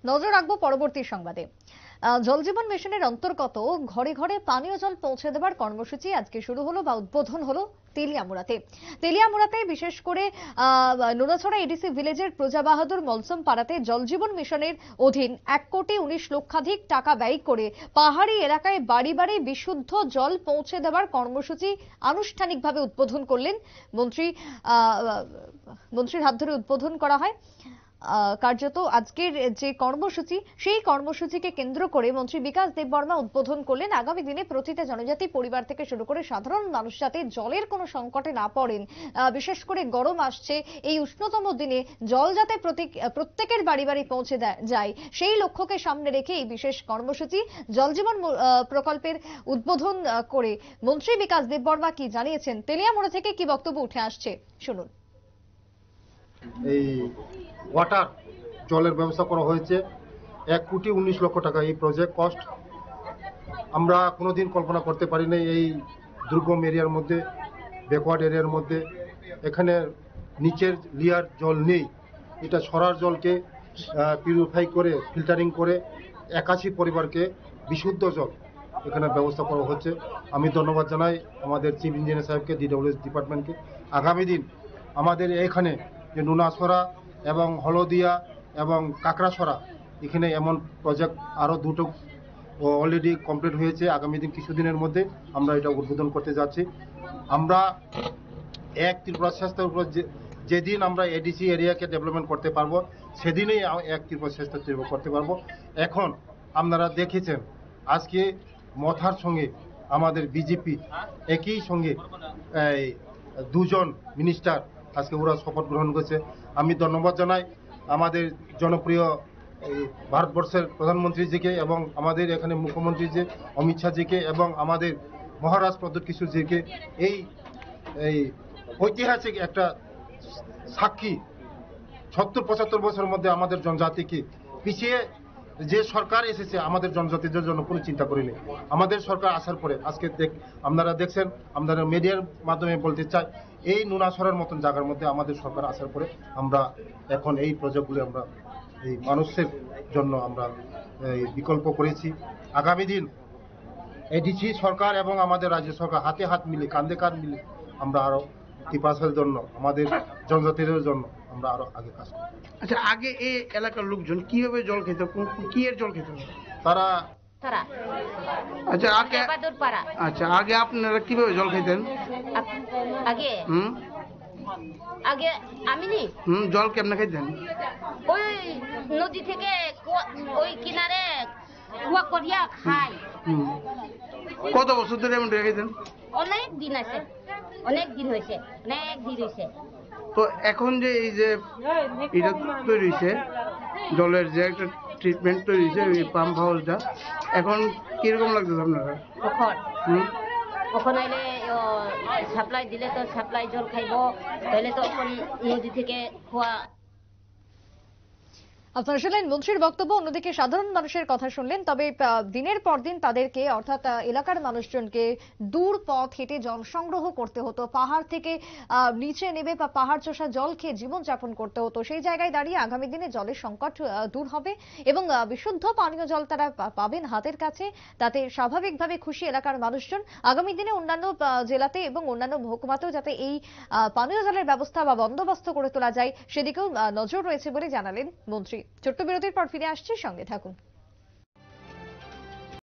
নজর রাখবো পরবর্তী সংবাদে। জল জীবন মিশনের অন্তর্গত ঘরে ঘরে পানীয় জল পৌঁছে দেওয়ার কর্মসূচি আজকে শুরু হলো বা উদ্বোধন হলো তেলিয়ামুড়াতে বিশেষ করে নুনাছড়া এডিসি ভিলেজের প্রজা বাহাদুর মলসম পাড়াতে জল জীবন মিশনের অধীন 1,19,00,000 টাকা ব্যয় করে পাহাড়ি এলাকায় বাড়ি বাড়ি বিশুদ্ধ জল পৌঁছে দেওয়ার কর্মসূচি আনুষ্ঠানিকভাবে উদ্বোধন করলেন মন্ত্রীর হাত ধরে উদ্বোধন করা হয়। কার্যত আজকের যে কর্মসূচি সেই কর্মসূচিকে কেন্দ্র করে মন্ত্রী বিকাশ দেববর্মা উদ্বোধন করলেন। আগামী দিনে প্রতিটা জনজাতি পরিবার থেকে শুরু করে সাধারণ মানুষ যাতে জলের কোনো সংকটে না পড়েন, বিশেষ করে গরম আসছে, এই উষ্ণতম দিনে জল যাতে প্রত্যেকের বাড়ি বাড়ি পৌঁছে যায় সেই লক্ষ্যকে সামনে রেখে এই বিশেষ কর্মসূচি জল জীবন প্রকল্পের উদ্বোধন করে মন্ত্রী বিকাশ দেববর্মা কি জানিয়েছেন, তেলিয়ামুড়া থেকে কি বক্তব্য উঠে আসছে শুনুন। এই ওয়াটার জলের ব্যবস্থা করা হয়েছে 1,19,00,000 টাকা এই প্রজেক্ট কস্ট। আমরা কোনোদিন কল্পনা করতে পারিনি এই দুর্গম এরিয়ার মধ্যে, ব্যাকওয়ার্ড এরিয়ার মধ্যে এখানে নিচের লেয়ার জল নেই। এটা সরার জলকে পিউরিফাই করে ফিল্টারিং করে 81 পরিবারকে বিশুদ্ধ জল এখানে ব্যবস্থা করা হচ্ছে। আমি ধন্যবাদ জানাই আমাদের চিফ ইঞ্জিনিয়ার সাহেবকে, DWS ডিপার্টমেন্টকে। আগামী দিন আমাদের এখানে যে নুনাছড়া এবং হলদিয়া এবং কাকড়াছড়া এখানে এমন প্রজেক্ট আরও দুটো অলরেডি কমপ্লিট হয়েছে। আগামী দিন কিছুদিনের মধ্যে আমরা এটা উদ্বোধন করতে যাচ্ছি। আমরা এক ত্রিপুরা স্বাস্থ্যের উপর যেদিন আমরা এডিসি এরিয়াকে ডেভেলপমেন্ট করতে পারবো সেদিনেই এক ত্রিপুরা স্বাস্থ্য করতে পারবো। এখন আপনারা দেখেছেন আজকে মথার সঙ্গে আমাদের বিজেপি একই সঙ্গে দুজন মিনিস্টার আজকে ওরা শপথ গ্রহণ করেছে। আমি ধন্যবাদ জানাই আমাদের জনপ্রিয় ভারতবর্ষের প্রধানমন্ত্রীজিকে এবং আমাদের এখানে মুখ্যমন্ত্রী যে অমিত শাহজিকে এবং আমাদের মহারাজ প্রদ্যুৎ কিশোরজিকে। এই ঐতিহাসিক একটা সাক্ষী 70-75 বছরের মধ্যে আমাদের জনজাতিকে পিছিয়ে যে সরকার এসেছে আমাদের জনজাতিদের জন্য কোনো চিন্তা করিনি। আমাদের সরকার আসার পরে আজকে আপনারা দেখছেন, আপনারা মিডিয়ার মাধ্যমে বলতে চাই, এই নুনাছড়ার মতন জায়গার মধ্যে আমাদের সরকার আসার পরে আমরা এখন এই প্রজেক্টগুলি আমরা এই মানুষের জন্য আমরা বিকল্প করেছি। আগামী দিন এডিসি সরকার এবং আমাদের রাজ্য সরকার হাতে হাত মিলে, কাঁধে কাঁধ মিলে আমরা আরো ত্রিপাসের জন্য, আমাদের জনজাতিদের জন্য আমরা আরো আগে কাজ করব। আচ্ছা, আগে এই এলাকার লোকজন কিভাবে জল খেত, কি এর জল খেত তারা? আচ্ছা, আগে আপনারা কিভাবে জল খেতেন? আগে আমি জল কেমনে খাইতেন? ওই নদী থেকে ওই কিনারে কুয়া করিয়া খাই। কত বছর ধরে এমন খাইতেন? অনেক দিন আছে, অনেক দিন হয়েছে। তো এখন যে এই যে এটা তৈরি হয়েছে, জলের যে একটা ট্রিটমেন্ট তৈরি হয়েছে, এই পাম্প হাউসটা, এখন কিরকম লাগতেছে আপনারা? এখন আইলে সাপ্লাই দিলে তো সাপ্লাই জল খাইব, তাহলে তো এখন নদী থেকে খোয়া। আপনারা শুনলেন মন্ত্রীর বক্তব্য। অন্যদিকে সাধারণ মানুষের কথা শুনলেন। তবে দিনের পর দিন তাদেরকে, অর্থাৎ এলাকার মানুষজনকে দূর পথ হেঁটে জল সংগ্রহ করতে হতো, পাহাড় থেকে নিচে নেবে বা পাহাড় চষা জল খেয়ে জীবনযাপন করতে হতো। সেই জায়গায় দাঁড়িয়ে আগামী দিনে জলের সংকট দূর হবে এবং বিশুদ্ধ পানীয় জল তারা পাবেন হাতের কাছে। তাতে স্বাভাবিকভাবে খুশি এলাকার মানুষজন। আগামী দিনে অন্যান্য জেলাতে এবং অন্যান্য মহকুমাতেও যাতে এই পানীয় জলের ব্যবস্থা বা বন্দোবস্ত করে তোলা যায় সেদিকেও নজর রয়েছে বলে জানালেন মন্ত্রী। ছোট্ট বিরতির পর ফিরে আসছি, সঙ্গে থাকুন।